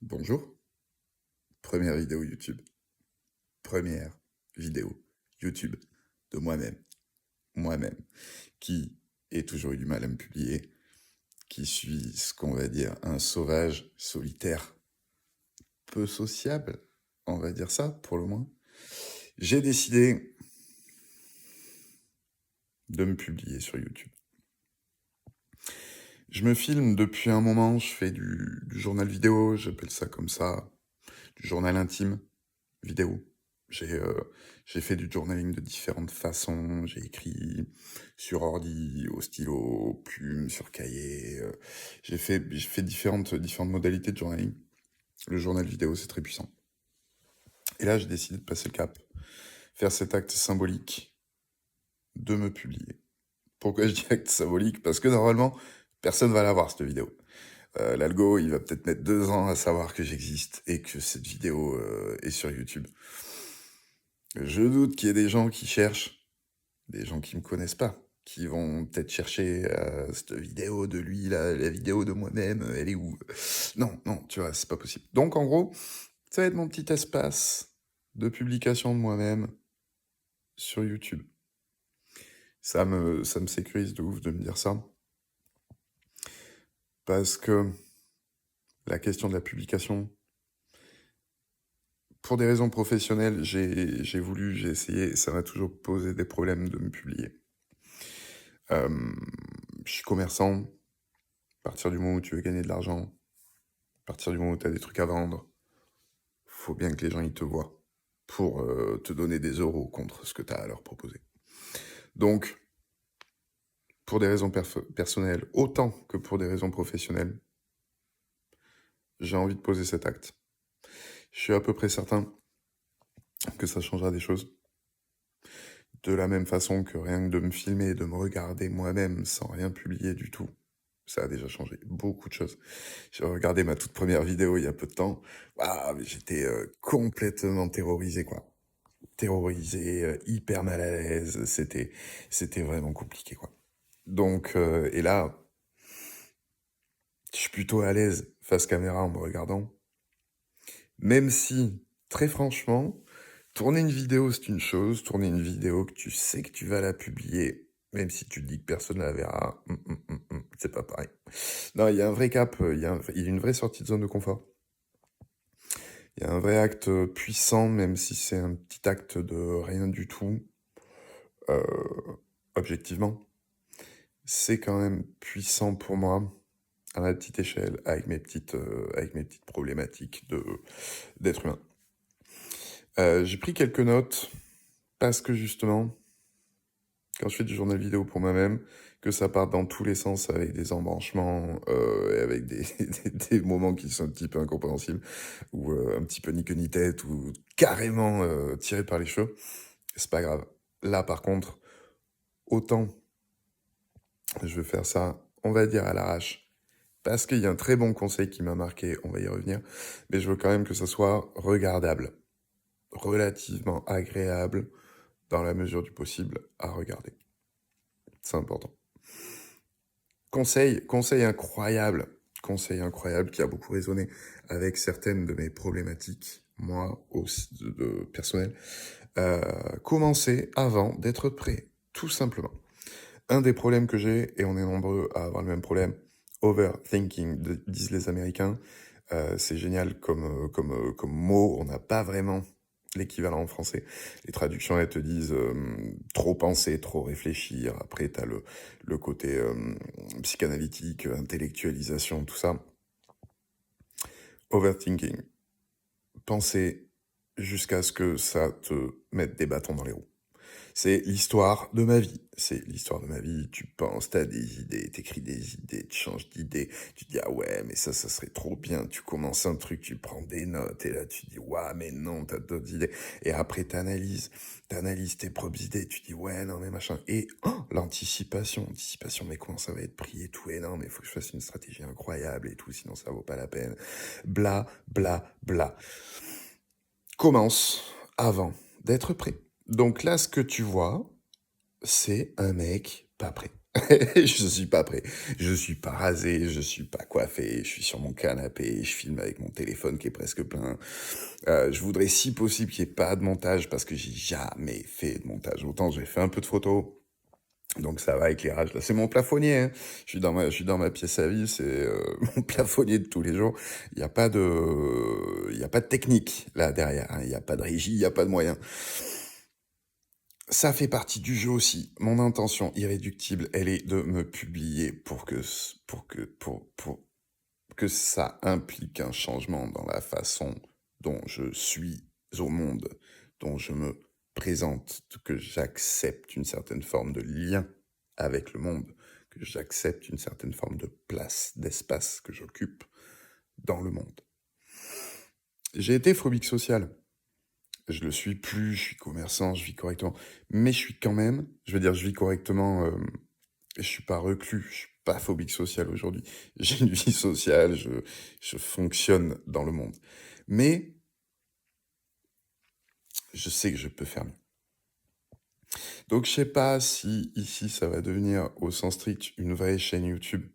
Bonjour, première vidéo YouTube. Première vidéo YouTube de moi-même, qui ai toujours eu du mal à me publier, qui suis ce qu'on va dire un sauvage solitaire, peu sociable, on va dire ça pour le moins. J'ai décidé de me publier sur YouTube. Je me filme depuis un moment, je fais du journal vidéo, j'appelle ça comme ça, du journal intime vidéo. J'ai euh, j'ai fait du journaling de différentes façons. J'ai écrit sur ordi, au stylo, plume, sur cahier. J'ai fait différentes modalités de journaling. Le journal vidéo, c'est très puissant. Et là, j'ai décidé de passer le cap, faire cet acte symbolique de me publier. Pourquoi je dis acte symbolique? Parce que normalement, personne va la voir, cette vidéo. L'algo, il va peut-être mettre 2 ans à savoir que j'existe et que cette vidéo est sur YouTube. Je doute qu'il y ait des gens qui cherchent, des gens qui me connaissent pas, qui vont peut-être chercher cette vidéo de lui, la vidéo de moi-même, elle est où? Non, tu vois, c'est pas possible. Donc en gros, ça va être mon petit espace de publication de moi-même sur YouTube. Ça me sécurise de ouf de me dire ça, parce que la question de la publication, pour des raisons professionnelles, j'ai essayé, ça m'a toujours posé des problèmes de me publier. Euh, je suis commerçant, à partir du moment où tu veux gagner de l'argent, à partir du moment où tu as des trucs à vendre, faut bien que les gens ils te voient pour te donner des euros contre ce que tu as à leur proposer. Donc, pour des raisons personnelles, autant que pour des raisons professionnelles, j'ai envie de poser cet acte. Je suis à peu près certain que ça changera des choses. De la même façon que rien que de me filmer, de me regarder moi-même sans rien publier du tout, ça a déjà changé beaucoup de choses. J'ai regardé ma toute première vidéo il y a peu de temps. Waouh, mais j'étais complètement terrorisé, quoi. Terrorisé, hyper mal à l'aise. C'était vraiment compliqué, quoi. Donc, et là, je suis plutôt à l'aise face caméra en me regardant. Même si, très franchement, tourner une vidéo, c'est une chose. Tourner une vidéo que tu sais que tu vas la publier, même si tu te dis que personne ne la verra, c'est pas pareil. Non, il y a un vrai cap, il y a une vraie sortie de zone de confort. Il y a un vrai acte puissant, même si c'est un petit acte de rien du tout, euh, objectivement. C'est quand même puissant pour moi, à ma petite échelle, avec mes petites problématiques d'être humain. J'ai pris quelques notes, parce que justement, quand je fais du journal vidéo pour moi-même, que ça parte dans tous les sens avec des embranchements et avec des moments qui sont un petit peu incompréhensibles, ou un petit peu ni queue ni tête, ou carrément tirés par les cheveux, c'est pas grave. Là, par contre, autant je vais faire ça, on va dire à l'arrache, parce qu'il y a un très bon conseil qui m'a marqué, on va y revenir, mais je veux quand même que ça soit regardable, relativement agréable, dans la mesure du possible, à regarder. C'est important. Conseil incroyable qui a beaucoup résonné avec certaines de mes problématiques, moi aussi, personnelles. Commencer avant d'être prêt, tout simplement. Un des problèmes que j'ai, et on est nombreux à avoir le même problème, overthinking, disent les Américains. C'est génial comme mot, on n'a pas vraiment l'équivalent en français. Les traductions, elles te disent trop penser, trop réfléchir. Après, t'as le côté psychanalytique, intellectualisation, tout ça. Overthinking. Penser jusqu'à ce que ça te mette des bâtons dans les roues. C'est l'histoire de ma vie. C'est l'histoire de ma vie. Tu penses, t'as des idées, t'écris des idées, tu changes d'idée. Tu te dis, ah ouais, mais ça serait trop bien. Tu commences un truc, tu prends des notes, et là, tu dis, ouais, mais non, t'as d'autres idées. Et après, t'analyses tes propres idées. Tu dis, ouais, non, mais machin. Et l'anticipation, mais comment ça va être pris et tout. Et non, mais il faut que je fasse une stratégie incroyable et tout, sinon ça vaut pas la peine. Bla, bla, bla. Commence avant d'être prêt. Donc là, ce que tu vois, c'est un mec pas prêt. Je suis pas prêt. Je suis pas rasé, je suis pas coiffé, je suis sur mon canapé, je filme avec mon téléphone qui est presque plein. Je voudrais si possible qu'il y ait pas de montage parce que j'ai jamais fait de montage. Autant j'ai fait un peu de photos, donc ça va, éclairage. Là, c'est mon plafonnier, hein. Je suis dans ma pièce à vie, c'est mon plafonnier de tous les jours. Il y a pas de technique là derrière, hein. Il y a pas de régie, il y a pas de moyens. Ça fait partie du jeu aussi. Mon intention irréductible, elle est de me publier pour que ça implique un changement dans la façon dont je suis au monde, dont je me présente, que j'accepte une certaine forme de lien avec le monde, que j'accepte une certaine forme de place, d'espace que j'occupe dans le monde. J'ai été phobique social. Je le suis plus, je suis commerçant, je vis correctement. Mais je suis quand même, je veux dire, je vis correctement, je suis pas reclus, je suis pas phobique social aujourd'hui. J'ai une vie sociale, je fonctionne dans le monde. Mais je sais que je peux faire mieux. Donc je sais pas si ici ça va devenir au sens strict une vraie chaîne YouTube.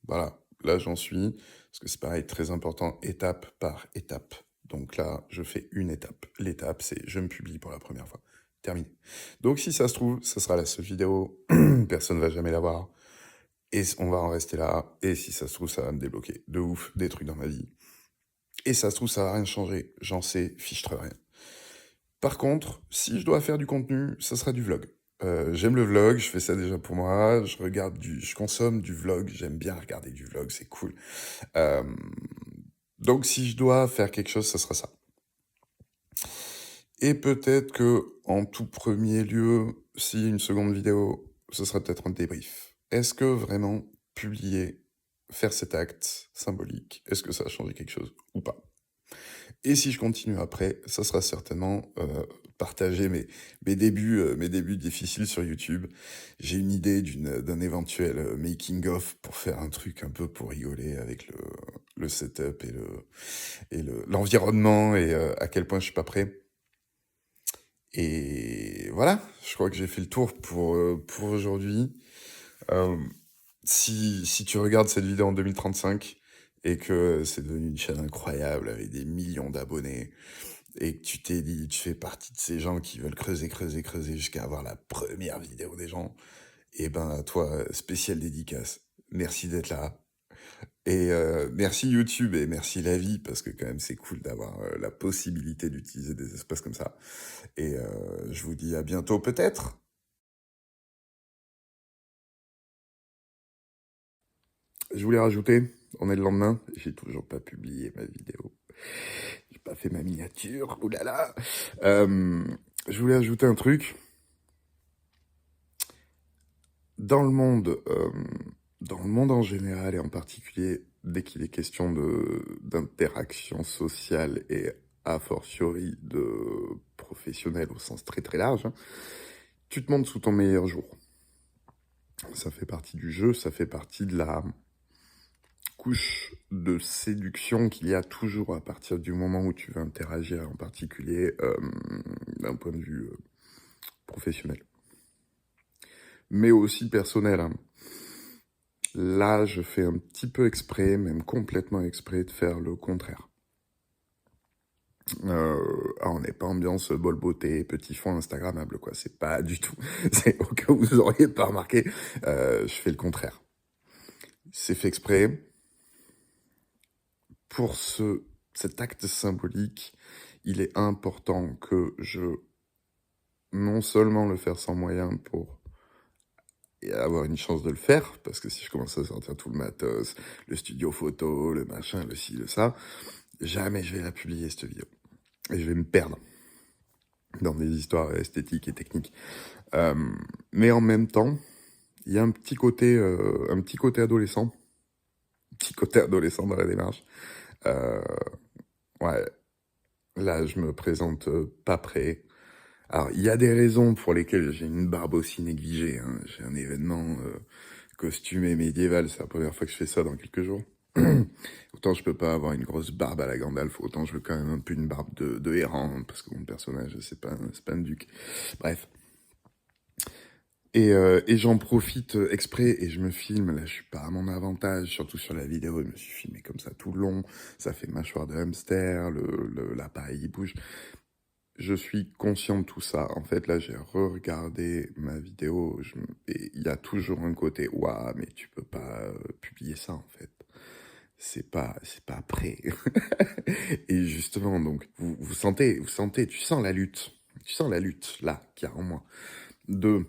Voilà, là j'en suis, parce que c'est pareil, très important, étape par étape. Donc là, je fais une étape. L'étape, c'est je me publie pour la première fois. Terminé. Donc si ça se trouve, ça sera la seule vidéo, personne ne va jamais la voir, et on va en rester là, et si ça se trouve, ça va me débloquer de ouf des trucs dans ma vie. Et ça se trouve, ça va rien changer, j'en sais fichtre rien. Par contre, si je dois faire du contenu, ça sera du vlog. J'aime le vlog, je fais ça déjà pour moi, je consomme du vlog, j'aime bien regarder du vlog, c'est cool. Euh, donc si je dois faire quelque chose, ça sera ça. Et peut-être que, en tout premier lieu, si une seconde vidéo, ce sera peut-être un débrief. Est-ce que vraiment publier, faire cet acte symbolique, est-ce que ça a changé quelque chose ou pas? Et si je continue après, ça sera certainement partager mes débuts difficiles sur YouTube. J'ai une idée d'un éventuel making-of pour faire un truc un peu pour rigoler avec le setup l'environnement et à quel point je suis pas prêt. Et voilà, je crois que j'ai fait le tour pour aujourd'hui. Euh, si tu regardes cette vidéo en 2035 et que c'est devenu une chaîne incroyable avec des millions d'abonnés et que tu t'es dit, tu fais partie de ces gens qui veulent creuser, creuser, creuser jusqu'à avoir la première vidéo des gens, et ben à toi, spéciale dédicace. Merci d'être là. Et merci YouTube et merci la vie parce que quand même c'est cool d'avoir la possibilité d'utiliser des espaces comme ça. Et je vous dis à bientôt peut-être. Je voulais rajouter, on est le lendemain, j'ai toujours pas publié ma vidéo. J'ai pas fait ma miniature, oulala. Je voulais ajouter un truc. Dans le monde, en général et en particulier, dès qu'il est question d'interaction sociale et a fortiori de professionnel au sens très très large, hein, tu te montres sous ton meilleur jour. Ça fait partie du jeu, ça fait partie de la couche de séduction qu'il y a toujours à partir du moment où tu veux interagir, en particulier d'un point de vue professionnel. Mais aussi personnel, hein. Là, je fais un petit peu exprès, même complètement exprès, de faire le contraire. On n'est pas ambiance bol beauté, petit fond instagrammable, quoi. C'est pas du tout. C'est au cas où vous auriez pas remarqué, je fais le contraire. C'est fait exprès. Pour cet acte symbolique, il est important que je non seulement le faire sans moyen pour avoir une chance de le faire, parce que si je commence à sortir tout le matos, le studio photo, le machin, le ci, le ça, jamais je vais la publier cette vidéo. Et je vais me perdre dans des histoires esthétiques et techniques. Mais en même temps, il y a un petit côté adolescent, dans la démarche. Ouais, là, je me présente pas prêt. Alors, il y a des raisons pour lesquelles j'ai une barbe aussi négligée, hein. J'ai un événement costumé médiéval, c'est la première fois que je fais ça dans quelques jours. Autant je peux pas avoir une grosse barbe à la Gandalf, autant je veux quand même un peu une barbe de errant, parce que mon personnage, c'est pas un duc. Bref. Et j'en profite exprès et je me filme. Là, je suis pas à mon avantage, surtout sur la vidéo. Je me suis filmé comme ça tout le long. Ça fait mâchoire de hamster, l'appareil il bouge. Je suis conscient de tout ça. En fait, là, j'ai re-regardé ma vidéo et il y a toujours un côté ouah, mais tu peux pas publier ça en fait. C'est pas prêt. Et justement, donc, vous sentez, tu sens la lutte là qu'il y a en moi de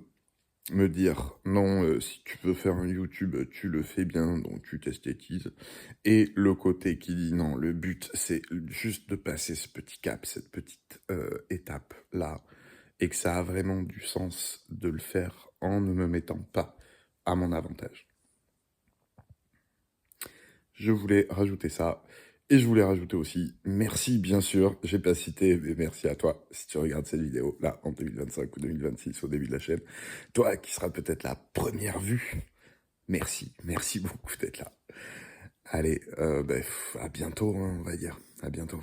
me dire non, si tu veux faire un YouTube, tu le fais bien, donc tu t'esthétises. Et le côté qui dit non, le but c'est juste de passer ce petit cap, cette petite étape là, et que ça a vraiment du sens de le faire en ne me mettant pas à mon avantage. Je voulais rajouter ça. Et je voulais rajouter aussi, merci bien sûr, j'ai pas cité, mais merci à toi si tu regardes cette vidéo là en 2025 ou 2026 au début de la chaîne. Toi qui seras peut-être la première vue. Merci beaucoup d'être là. Allez, à bientôt, hein, on va dire. À bientôt.